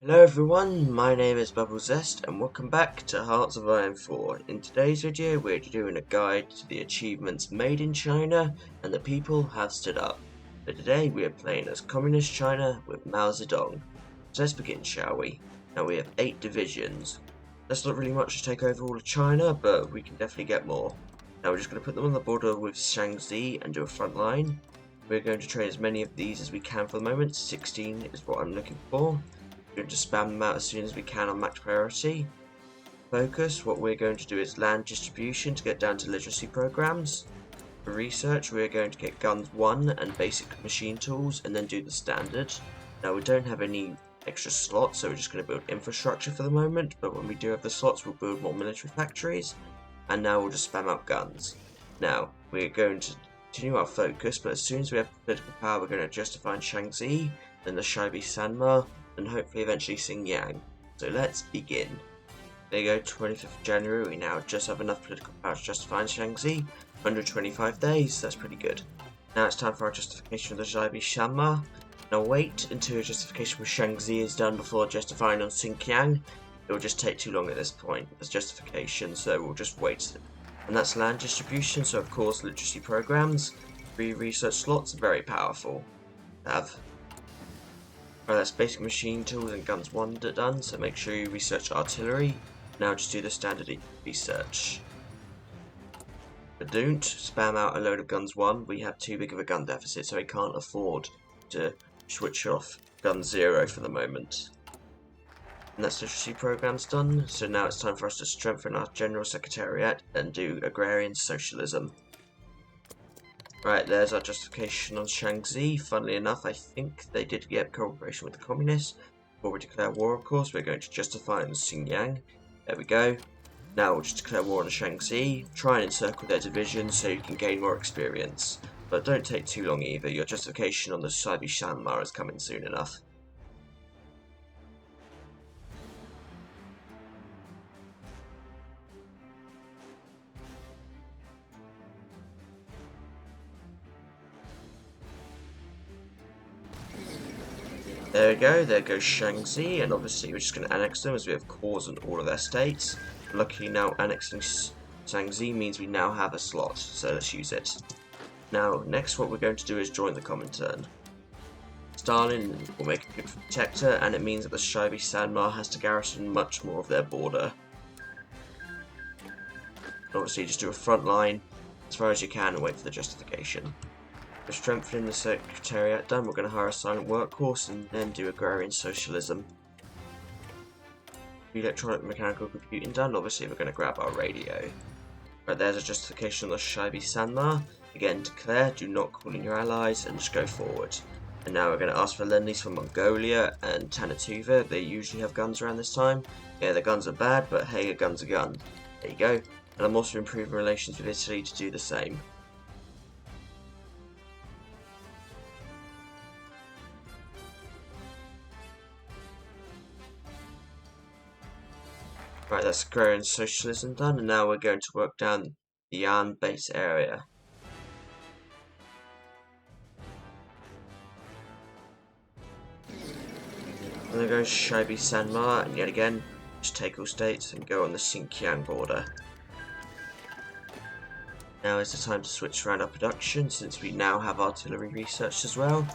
Hello everyone, my name is BubbleZest and welcome back to Hearts of Iron 4. In today's video we're doing a guide to the achievements made in China and the people have stood up. So today we are playing as Communist China with Mao Zedong. So let's begin, shall we? Now we have 8 divisions. That's not really much to take over all of China, but we can definitely get more. Now we're just going to put them on the border with Shaanxi and do a front line. We're going to train as many of these as we can for the moment. 16 is what I'm looking for. We're going to spam them out as soon as we can on max priority. Focus, what we're going to do is land distribution to get down to literacy programs. For research, we're going to get guns 1 and basic machine tools and then do the standard. Now we don't have any extra slots, so we're just going to build infrastructure for the moment, but when we do have the slots we'll build more military factories, and now we'll just spam out guns. Now, we're going to continue our focus, but as soon as we have political power we're going to justify Shaanxi, then the Shaibi Sanma, and hopefully eventually Xinjiang. So let's begin. There you go, 25th of January, we now just have enough political power to justify Shaanxi. 125 days, that's pretty good. Now it's time for our justification of the Shaibi Sanma. Now wait until justification with Shaanxi is done before justifying on Xinjiang. It will just take too long at this point as justification, so we'll just wait. And that's land distribution, so of course literacy programs. 3 research slots, very powerful to have. Right, that's basic machine tools and guns 1 done, so make sure you research artillery. Now just do the standard research. But don't spam out a load of guns 1, we have too big of a gun deficit, so we can't afford to switch off gun 0 for the moment. And that's literacy programs done, so now it's time for us to strengthen our general secretariat and do agrarian socialism. Right, there's our justification on Shaanxi. Funnily enough, I think they did get cooperation with the communists. Before we declare war, of course, we're going to justify on Xinjiang. There we go. Now we'll just declare war on Shaanxi. Try and encircle their division so you can gain more experience. But don't take too long either. Your justification on the Shaibi Sanma is coming soon enough. There we go, there goes Shaanxi, and obviously we're just going to annex them as we have cores in all of their states. Luckily now annexing Shaanxi means we now have a slot, so let's use it. Now, next what we're going to do is join the Comintern. Stalin will make a good protector, and it means that the Shaibi Sanma has to garrison much more of their border. Obviously just do a front line as far as you can and wait for the justification. For strengthening the secretariat done, we're going to hire a silent workforce and then do agrarian socialism. Electronic mechanical computing done, obviously we're going to grab our radio. Right, there's a justification on the Shaibi Sanma. Again, declare, do not call in your allies, and just go forward. And now we're going to ask for lend-lease from Mongolia and Tanatuva. They usually have guns around this time. Yeah, the guns are bad, but hey, a gun's a gun. There you go. And I'm also improving relations with Italy to do the same. Right, that's agrarian socialism done, and now we're going to work down the Yan base area. And there goes Shaibi Sanma, and yet again, just take all states and go on the Xinjiang border. Now is the time to switch around our production, since we now have artillery research as well.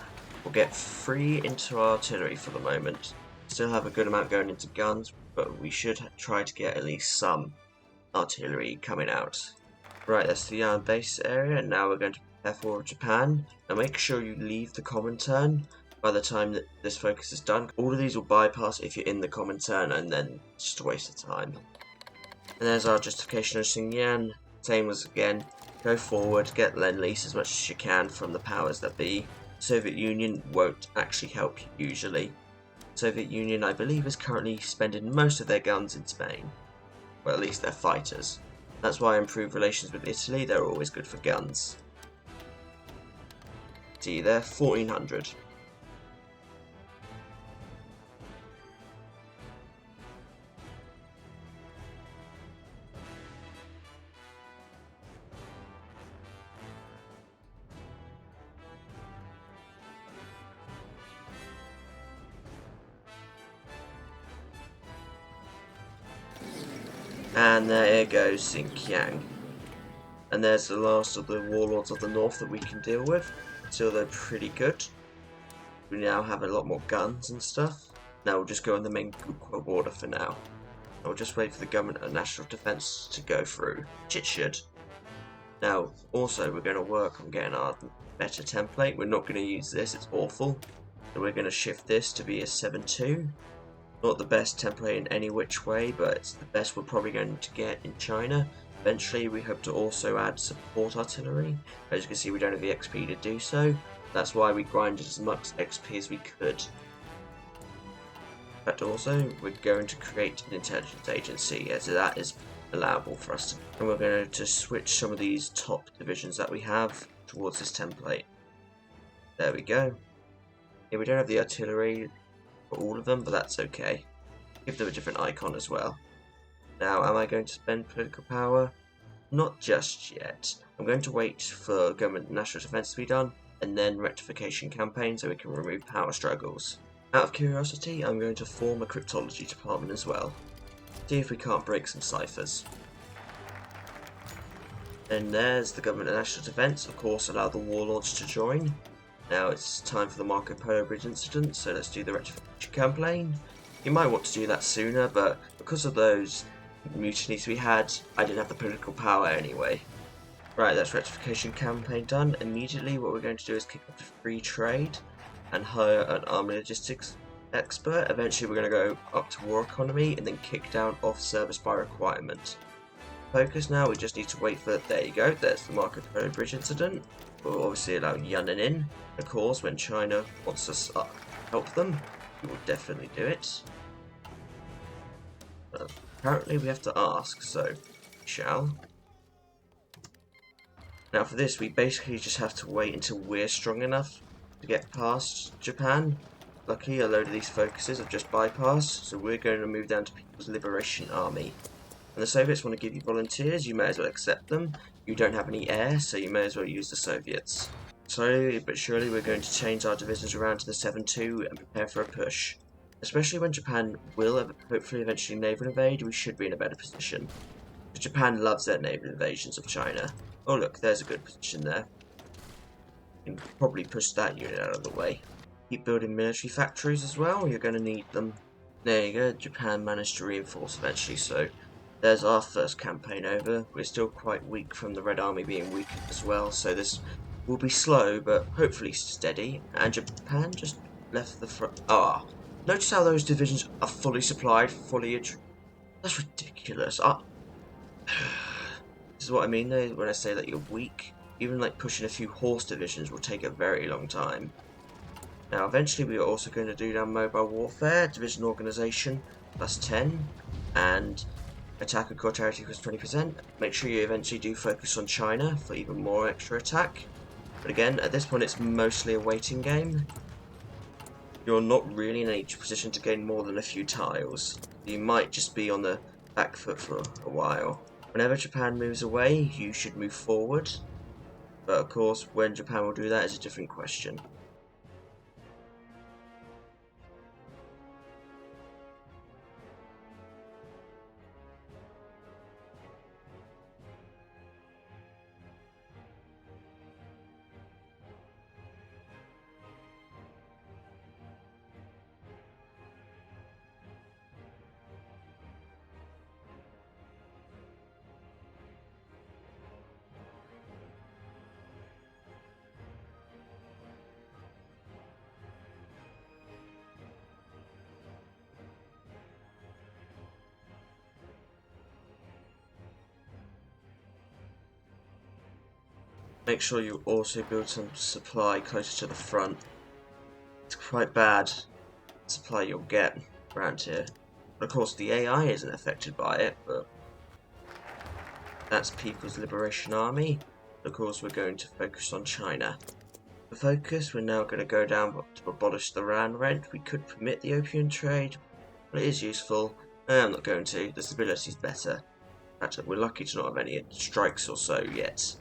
We'll get 3 into artillery for the moment. Still have a good amount going into guns, but we should try to get at least some artillery coming out. Right, that's the Yan base area, and now we're going to prepare for Japan. Now make sure you leave the Comintern by the time that this focus is done. All of these will bypass if you're in the Comintern, and then it's just a waste of time. And there's our justification of Xinjiang. Same as again, go forward, get lend-lease as much as you can from the powers that be. Soviet Union won't actually help you usually. Soviet Union, I believe, is currently spending most of their guns in Spain. Well, at least their fighters. That's why I improved relations with Italy, they're always good for guns. See, they're 1400. And there goes Xinjiang. And there's the last of the warlords of the north that we can deal with. Still, they're pretty good. We now have a lot more guns and stuff. Now we'll just go on the main border for now. I'll just wait for the government and national defense to go through, which it should. Now, also, we're going to work on getting our better template. We're not going to use this, it's awful. So we're going to shift this to be a 7.2. Not the best template in any which way, but it's the best we're probably going to get in China. Eventually, we hope to also add support artillery. As you can see, we don't have the XP to do so. That's why we grinded as much XP as we could. But also, we're going to create an intelligence agency, as that is allowable for us to. And we're going to switch some of these top divisions that we have towards this template. There we go. Yeah, we don't have the artillery for all of them, but that's okay. Give them a different icon as well. Now, am I going to spend political power? Not just yet. I'm going to wait for government and national defense to be done, and then rectification campaign so we can remove power struggles. Out of curiosity, I'm going to form a cryptology department as well. See if we can't break some ciphers. And there's the government and national defense, of course allow the warlords to join. Now it's time for the Marco Polo Bridge incident, so let's do the rectification campaign. You might want to do that sooner, but because of those mutinies we had, I didn't have the political power anyway. Right, that's rectification campaign done. Immediately what we're going to do is kick off free trade and hire an army logistics expert. Eventually we're going to go up to war economy and then kick down off service by requirement. Focus now, we just need to wait for, there you go, there's the Marco Polo Bridge incident. We'll obviously allow Yunnan in. Of course, when China wants us to help them, we will definitely do it. Apparently we have to ask, so we shall. Now for this, we basically just have to wait until we're strong enough to get past Japan. Luckily, a load of these focuses have just bypassed, so we're going to move down to People's Liberation Army. And the Soviets want to give you volunteers, you may as well accept them. You don't have any air, so you may as well use the Soviets. Slowly but surely we're going to change our divisions around to the 7-2 and prepare for a push. Especially when Japan will hopefully eventually naval invade, we should be in a better position. Because Japan loves their naval invasions of China. Oh look, there's a good position there. You can probably push that unit out of the way. Keep building military factories as well, you're going to need them. There you go, Japan managed to reinforce eventually, so there's our first campaign over. We're still quite weak from the Red Army being weakened as well, so this will be slow, but hopefully steady. And Japan just left the front. Ah, notice how those divisions are fully supplied, That's ridiculous. This is what I mean though when I say that you're weak. Even like pushing a few horse divisions will take a very long time. Now eventually we are also going to do down mobile warfare, division organisation, plus 10, and attack and core territory equals 20%. Make sure you eventually do focus on China for even more extra attack. But again, at this point it's mostly a waiting game. You're not really in any position to gain more than a few tiles. You might just be on the back foot for a while. Whenever Japan moves away, you should move forward. But of course, when Japan will do that is a different question. Make sure you also build some supply closer to the front. It's quite bad supply you'll get around here. Of course the AI isn't affected by it, but that's People's Liberation Army. Of course we're going to focus on China. For focus, we're now going to go down to abolish the land rent. We could permit the opium trade, but it is useful. I'm not going to, the stability is better. In fact, we're lucky to not have any strikes or so yet.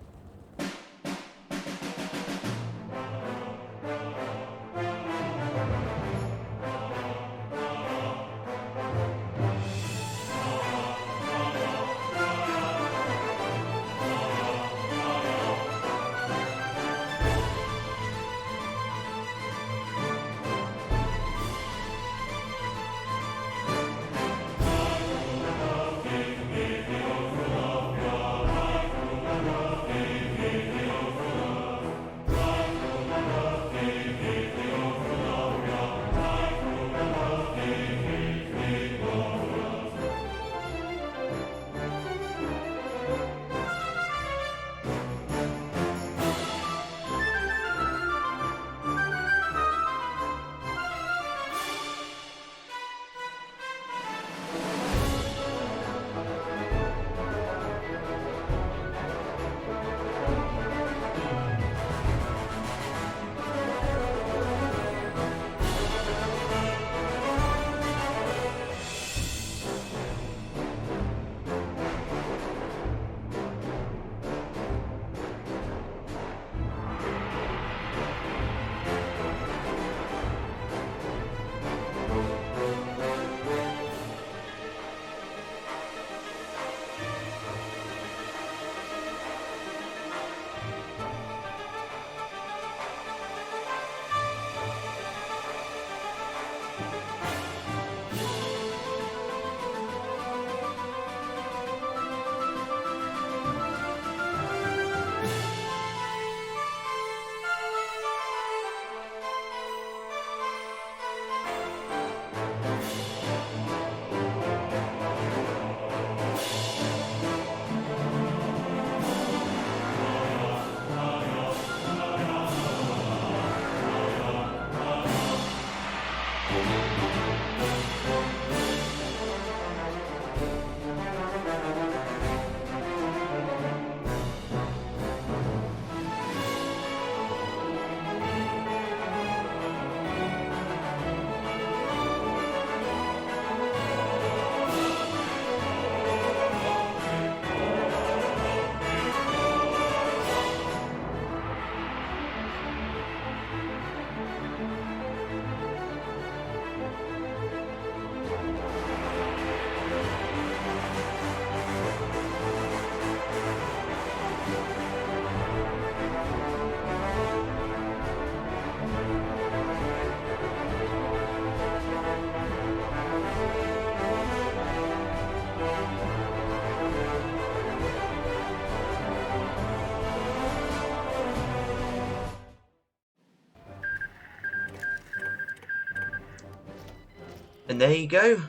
And there you go.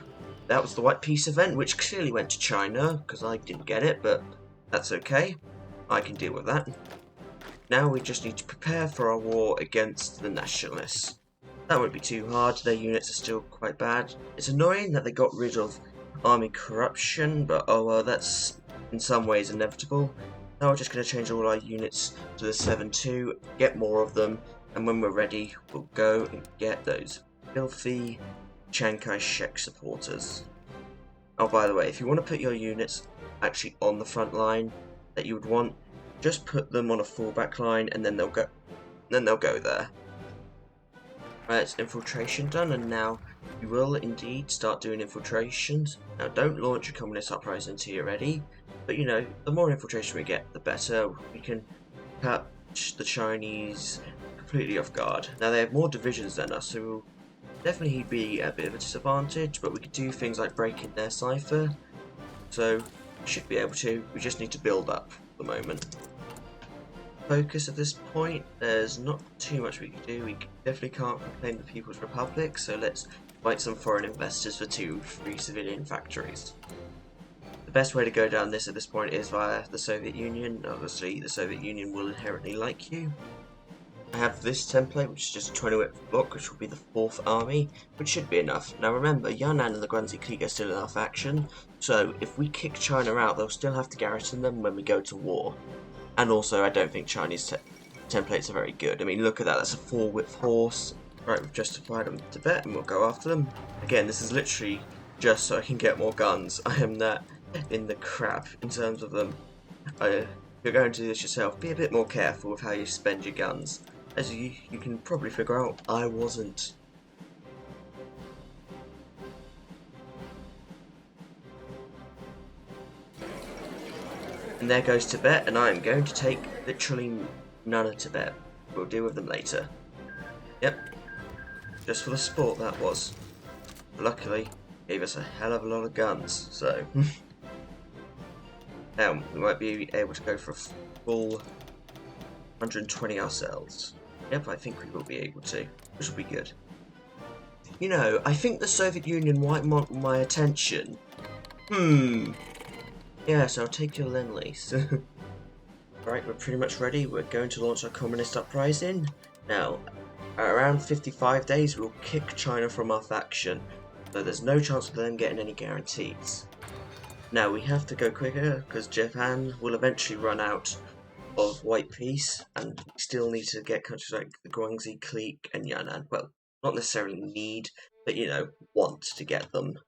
That was the White Peace event, which clearly went to China, because I didn't get it, but that's okay. I can deal with that. Now we just need to prepare for our war against the Nationalists. That won't be too hard, their units are still quite bad. It's annoying that they got rid of army corruption, but oh well, that's in some ways inevitable. Now we're just going to change all our units to the 7-2, get more of them, and when we're ready, we'll go and get those filthy Chiang Kai-shek supporters. Oh, by the way, if you want to put your units actually on the front line that you would want, just put them on a fallback line, and then they'll go there. Right, it's infiltration done, and now we will indeed start doing infiltrations. Now, don't launch a communist uprising until you're ready, but you know, the more infiltration we get, the better. We can catch the Chinese completely off guard. Now, they have more divisions than us, so we'll definitely be at a bit of a disadvantage, but we could do things like break in their cipher, so we should be able to. We just need to build up at the moment. Focus at this point, there's not too much we can do. We definitely can't proclaim the People's Republic, so let's fight some foreign investors for 2 free civilian factories. The best way to go down this at this point is via the Soviet Union. Obviously, the Soviet Union will inherently like you. I have this template, which is just a 20-width block, which will be the 4th army, which should be enough. Now remember, Yan'an and the Guangxi clique are still in our faction, so if we kick China out, they'll still have to garrison them when we go to war. And also, I don't think Chinese templates are very good. I mean, look at that, that's a 4-width horse. Right, we've justified them to Tibet, and we'll go after them. Again, this is literally just so I can get more guns. I am that in the crap in terms of them. If you're going to do this yourself, be a bit more careful with how you spend your guns. As you can probably figure out, I wasn't. And there goes Tibet, and I am going to take literally none of Tibet. We'll deal with them later. Yep. Just for the sport that was. Luckily, gave us a hell of a lot of guns, so... Now, we might be able to go for a full 120 ourselves. Yep, I think we will be able to, which will be good. You know, I think the Soviet Union might want my attention. Yes, I'll take your Lend-Lease. Right, we're pretty much ready. We're going to launch our communist uprising. Now, at around 55 days, we'll kick China from our faction, so there's no chance of them getting any guarantees. Now, we have to go quicker, because Japan will eventually run out of White Peace, and we still need to get countries like the Guangxi clique and Yan'an. Well, not necessarily need, but you know, want to get them.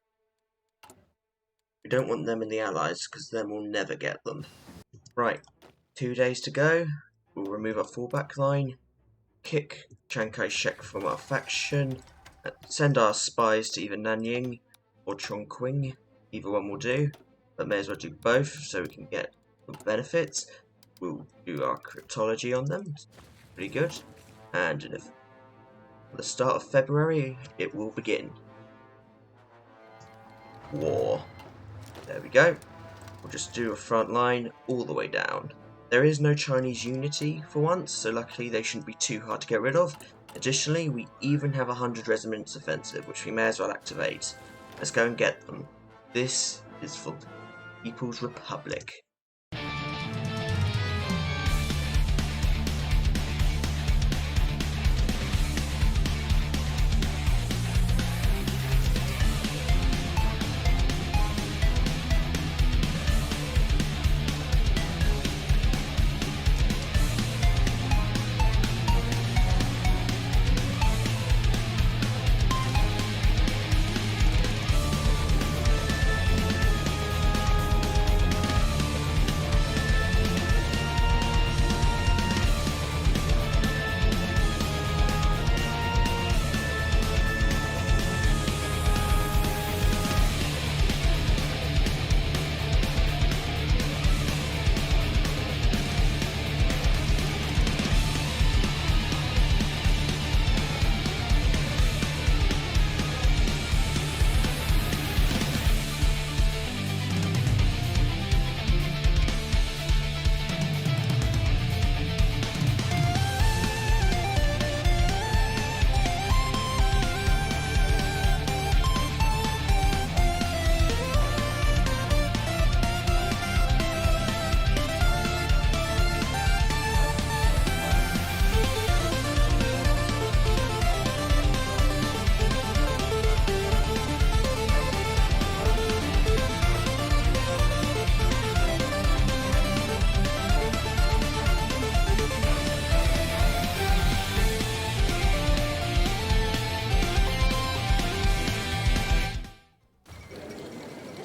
We don't want them in the Allies, because then we'll never get them. Right, 2 days to go. We'll remove our fallback line, kick Chiang Kai-shek from our faction, send our spies to either Nanjing or Chongqing. Either one will do, but may as well do both so we can get the benefits. We'll do our cryptology on them, pretty good. And at the start of February, it will begin. War. There we go. We'll just do a front line all the way down. There is no Chinese unity for once, so luckily they shouldn't be too hard to get rid of. Additionally, we even have 100 resonance offensive, which we may as well activate. Let's go and get them. This is for the People's Republic.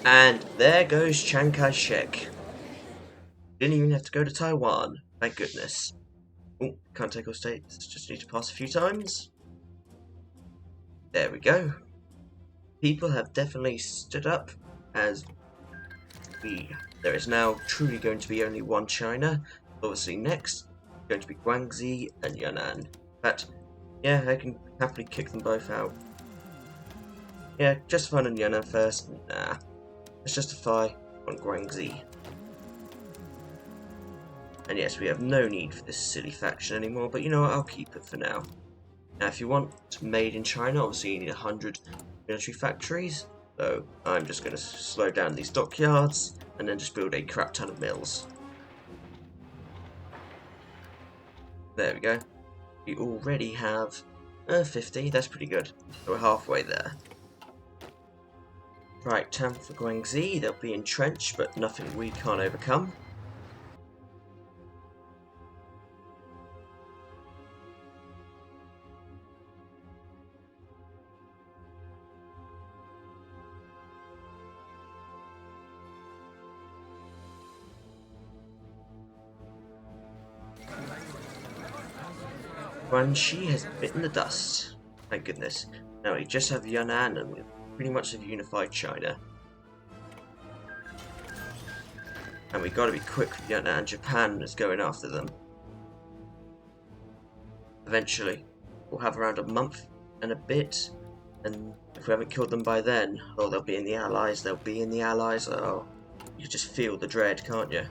And there goes Chiang Kai-shek. Didn't even have to go to Taiwan. Thank goodness. Oh, can't take all states. Just need to pass a few times. There we go. People have definitely stood up as there is now truly going to be only one China. Obviously next, going to be Guangxi and Yunnan. In fact, yeah, I can happily kick them both out. Yeah, just fun in Yunnan first. Nah, let's justify on Guangxi. And yes, we have no need for this silly faction anymore, but you know what, I'll keep it for now. Now, if you want made in China, obviously you need 100 military factories. So I'm just going to slow down these dockyards and then just build a crap ton of mills. There we go. We already have 50, that's pretty good. So we're halfway there. Right, time for Guangxi. They'll be entrenched, but nothing we can't overcome. Guangxi has bitten the dust. Thank goodness. Now we just have Yunnan and we pretty much have unified China. And we gotta be quick with Yunnan. Japan is going after them. Eventually. We'll have around a month and a bit. And if we haven't killed them by then, oh, they'll be in the Allies, they'll be in the Allies. Oh, you just feel the dread, can't you?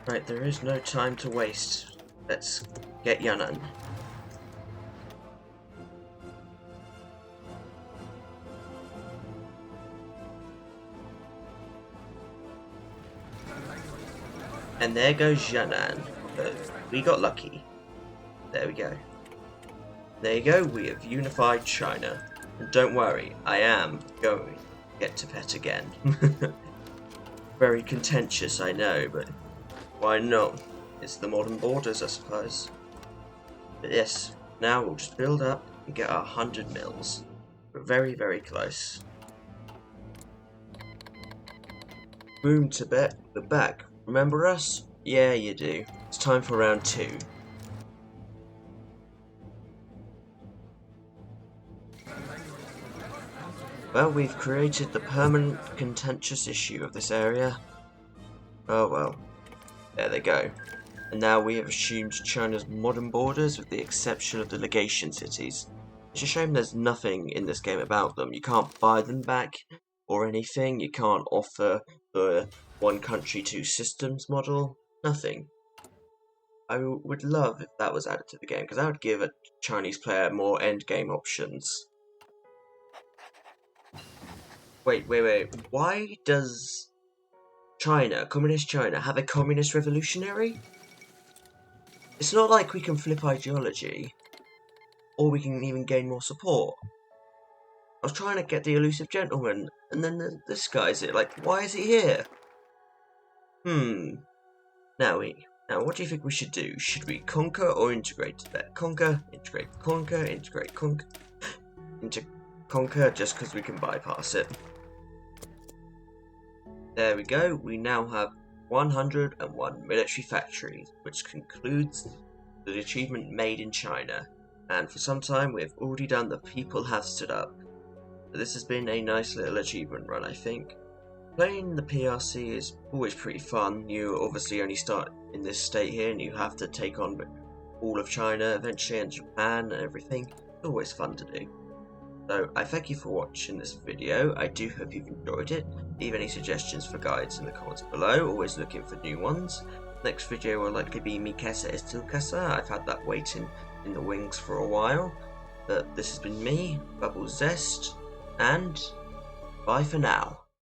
Right, there is no time to waste. Let's get Yunnan. And there goes Yunnan. We got lucky. There we go. There you go, we have unified China. And don't worry, I am going to get Tibet again. Very contentious, I know, but why not? It's the modern borders, I suppose. But yes, now we'll just build up and get our 100 mills. We're very, very close. Boom, Tibet, we're back. Remember us? Yeah, you do. It's time for round 2. Well, we've created the permanent contentious issue of this area. Oh well. There they go. And now we have assumed China's modern borders with the exception of the legation cities. It's a shame there's nothing in this game about them. You can't buy them back or anything. You can't offer the one country, two systems model. Nothing. I would love if that was added to the game because that would give a Chinese player more endgame options. Wait. Why does China, communist China, have a communist revolutionary? It's not like we can flip ideology, or we can even gain more support. I was trying to get the elusive gentleman, and then this guy's it. Like, why is he here? Now, what do you think we should do? Should we conquer or integrate Tibet? Conquer, integrate, conquer, integrate, conquer. Conquer just because we can bypass it. There we go. We now have 101 military factories, which concludes the achievement made in China. And for some time we have already done the people have stood up. So this has been a nice little achievement run, I think. Playing the PRC is always pretty fun. You obviously only start in this state here and you have to take on all of China eventually and Japan and everything. It's always fun to do. So I thank you for watching this video. I do hope you've enjoyed it. Leave any suggestions for guides in the comments below. Always looking for new ones. Next video will likely be Mi Casa es tu Casa. I've had that waiting in the wings for a while. But this has been me, Bubble Zest, and bye for now.